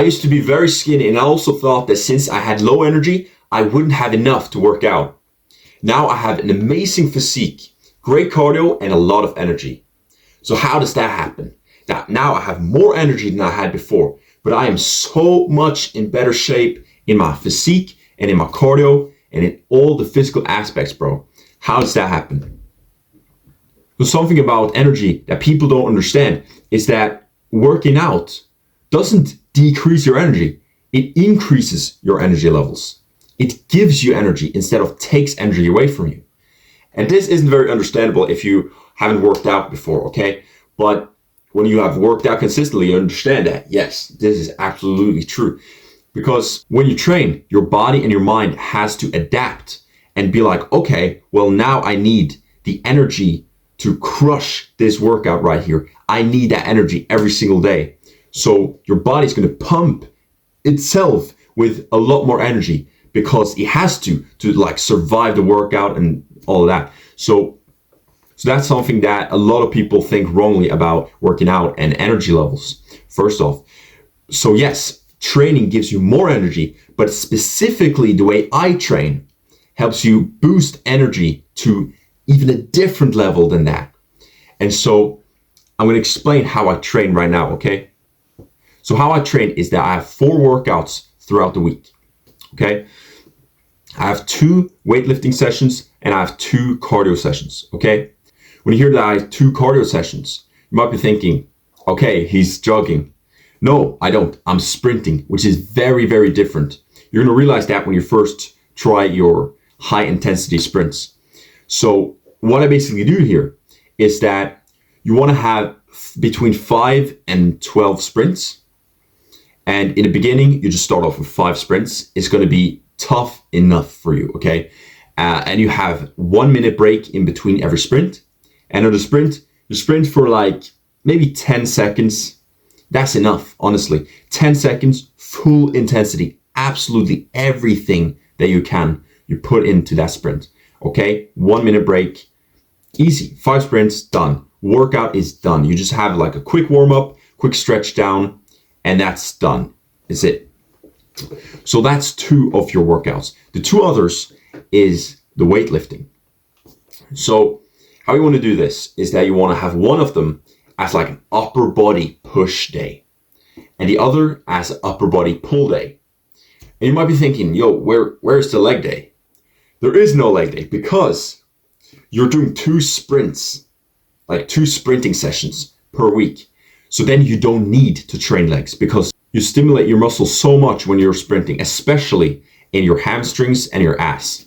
I used to be very skinny, and I also thought that since I had low energy, I wouldn't have enough to work out. Now I have an amazing physique, great cardio, and a lot of energy. So how does that happen? Now I have more energy than I had before, but I am so much in better shape in my physique and in my cardio and in all the physical aspects, bro. How does that happen? So something about energy that people don't understand is that working out doesn't decrease your energy. It increases your energy levels. It gives you energy instead of takes energy away from you. And this isn't very understandable if you haven't worked out before, okay? But when you have worked out consistently, you understand that, yes, this is absolutely true. Because when you train, your body and your mind has to adapt and be like, okay, well, now I need the energy to crush this workout right here. I need that energy every single day. So your body's going to pump itself with a lot more energy because it has to like survive the workout and all of that. So that's something that a lot of people think wrongly about working out and energy levels. First off, so yes, training gives you more energy, but specifically the way I train helps you boost energy to even a different level than that. And so I'm going to explain how I train right now, okay? So how I train is that I have 4 workouts throughout the week, okay? I have 2 weightlifting sessions and I have 2 cardio sessions, okay? When you hear that I have 2 cardio sessions, you might be thinking, okay, he's jogging. No, I don't. I'm sprinting, which is very, very different. You're going to realize that when you first try your high intensity sprints. So what I basically do here is that you want to have between 5 and 12 sprints. And in the beginning, you just start off with 5 sprints. It's going to be tough enough for you, okay? And you have 1 minute break in between every sprint. And on the sprint, you sprint for like maybe 10 seconds. That's enough, honestly. 10 seconds, full intensity, absolutely everything that you can, you put into that sprint, okay? 1 minute break, easy. 5 sprints, done. Workout is done. You just have like a quick warm up, quick stretch down, and that's done. Is it? So that's 2 of your workouts. The 2 others is the weightlifting. So how you want to do this is that you want to have one of them as like an upper body push day and the other as an upper body pull day. And you might be thinking, yo, where's the leg day? There is no leg day because you're doing 2 sprints, like 2 sprinting sessions per week. So then you don't need to train legs because you stimulate your muscles so much when you're sprinting, especially in your hamstrings and your ass.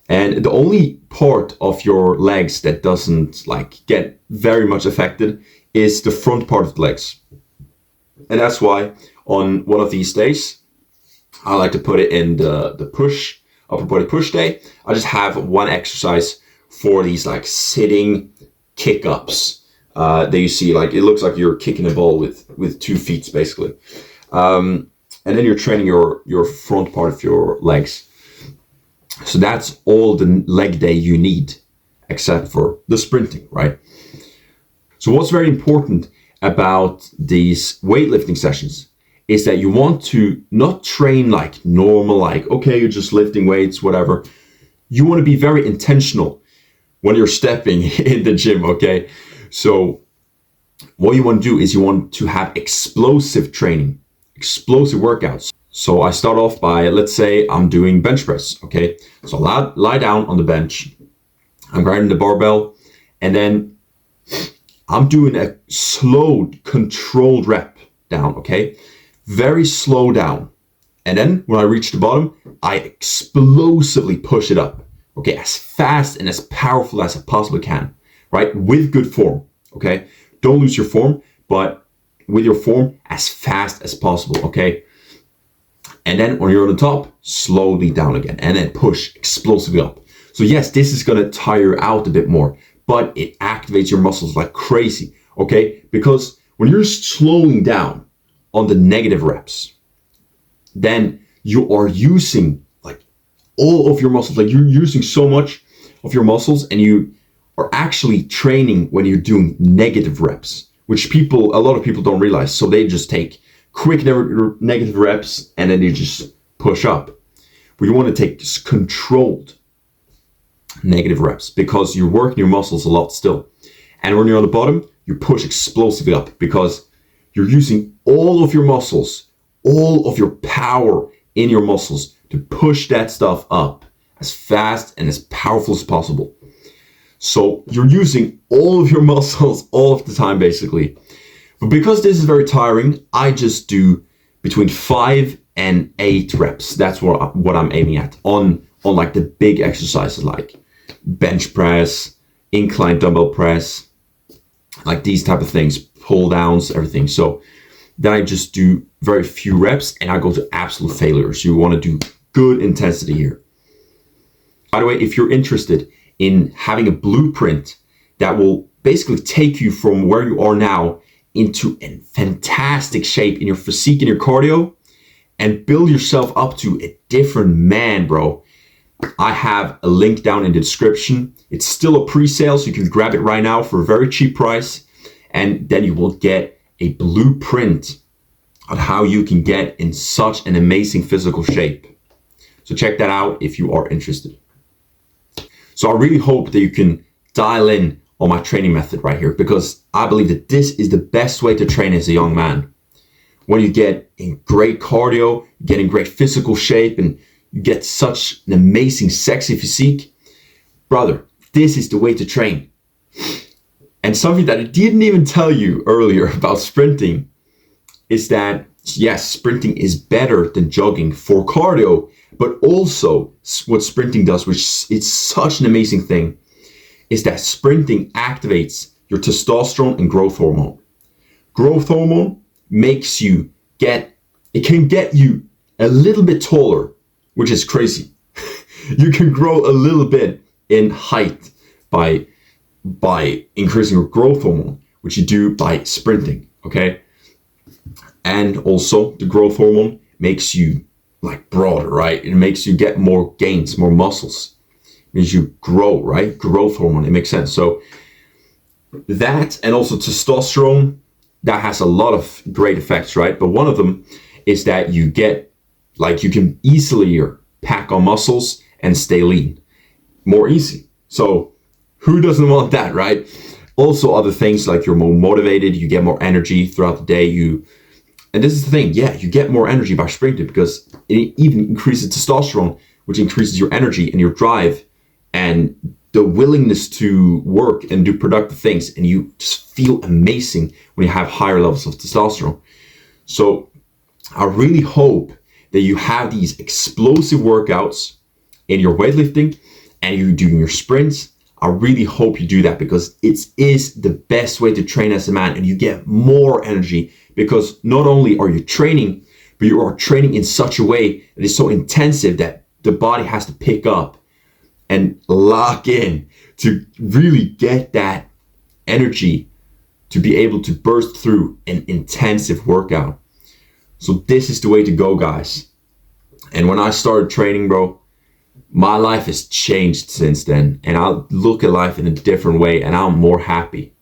And the only part of your legs that doesn't like get very much affected is the front part of the legs. And that's why on one of these days, I like to put it in the push, upper body push day. I just have one exercise for these like sitting kick ups. That you see, like it looks like you're kicking a ball with 2 feet basically. And then you're training your front part of your legs. So that's all the leg day you need, except for the sprinting, right? So what's very important about these weightlifting sessions is that you want to not train like normal, like, okay, you're just lifting weights, whatever. You want to be very intentional when you're stepping in the gym, okay? So what you want to do is you want to have explosive training, explosive workouts. So I start off by, let's say I'm doing bench press, okay? So lie down on the bench, I'm grabbing the barbell, and then I'm doing a slow, controlled rep down, okay? Very slow down. And then when I reach the bottom, I explosively push it up, okay? As fast and as powerful as I possibly can, right? With good form, okay? Don't lose your form, but with your form as fast as possible, okay? And then when you're on the top, slowly down again, and then push explosively up. So yes, this is gonna tire you out a bit more, but it activates your muscles like crazy, okay? Because when you're slowing down on the negative reps, then you are using like all of your muscles, like you're using so much of your muscles, and you are actually training when you're doing negative reps, which a lot of people don't realize. So they just take quick negative reps, and then you just push up. But you want to take just controlled negative reps because you're working your muscles a lot still. And when you're on the bottom, you push explosively up because you're using all of your muscles, all of your power in your muscles to push that stuff up as fast and as powerful as possible. So you're using all of your muscles all of the time, basically. But because this is very tiring, I just do between 5 and 8 reps. That's what I'm aiming at on like the big exercises like bench press, incline dumbbell press, like these type of things, pull downs, everything. So then I just do very few reps and I go to absolute failure. So you want to do good intensity here. By the way, if you're interested in having a blueprint that will basically take you from where you are now into a fantastic shape in your physique and your cardio and build yourself up to a different man, bro, I have a link down in the description. It's still a pre-sale, so you can grab it right now for a very cheap price. And then you will get a blueprint on how you can get in such an amazing physical shape. So check that out if you are interested. So I really hope that you can dial in on my training method right here, because I believe that this is the best way to train as a young man. When you get in great cardio, you get in great physical shape, and you get such an amazing sexy physique, brother, this is the way to train. And something that I didn't even tell you earlier about sprinting is that, yes, sprinting is better than jogging for cardio, but also what sprinting does, which is such an amazing thing, is that sprinting activates your testosterone and growth hormone. Growth hormone makes you it can get you a little bit taller, which is crazy. You can grow a little bit in height by increasing your growth hormone, which you do by sprinting, okay? And also the growth hormone makes you like broader, right? It makes you get more gains, more muscles. It means you grow, right? Growth hormone, it makes sense. So that, and also testosterone, that has a lot of great effects, right? But one of them is that you can easily pack on muscles and stay lean more easy. So who doesn't want that, right? Also other things like you're more motivated, you get more energy throughout the day. And this is the thing, yeah, you get more energy by sprinting because it even increases testosterone, which increases your energy and your drive and the willingness to work and do productive things. And you just feel amazing when you have higher levels of testosterone. So I really hope that you have these explosive workouts in your weightlifting and you're doing your sprints. I really hope you do that because it is the best way to train as a man, and you get more energy because not only are you training, but you are training in such a way that is so intensive that the body has to pick up and lock in to really get that energy to be able to burst through an intensive workout. So this is the way to go, guys. And when I started training, bro, my life has changed since then, and I look at life in a different way, and I'm more happy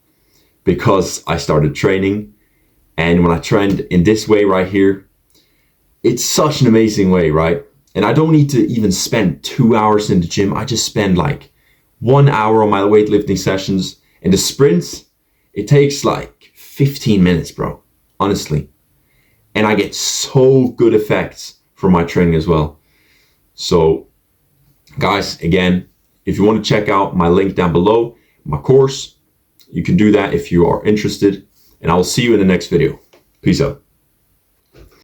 because I started training. And when I trained in this way right here, it's such an amazing way, right? And I don't need to even spend 2 hours in the gym. I just spend like 1 hour on my weightlifting sessions. And the sprints, it takes like 15 minutes, bro, honestly. And I get so good effects from my training as well. So guys, again, if you want to check out my link down below, my course, you can do that if you are interested. And I'll see you in the next video. Peace out.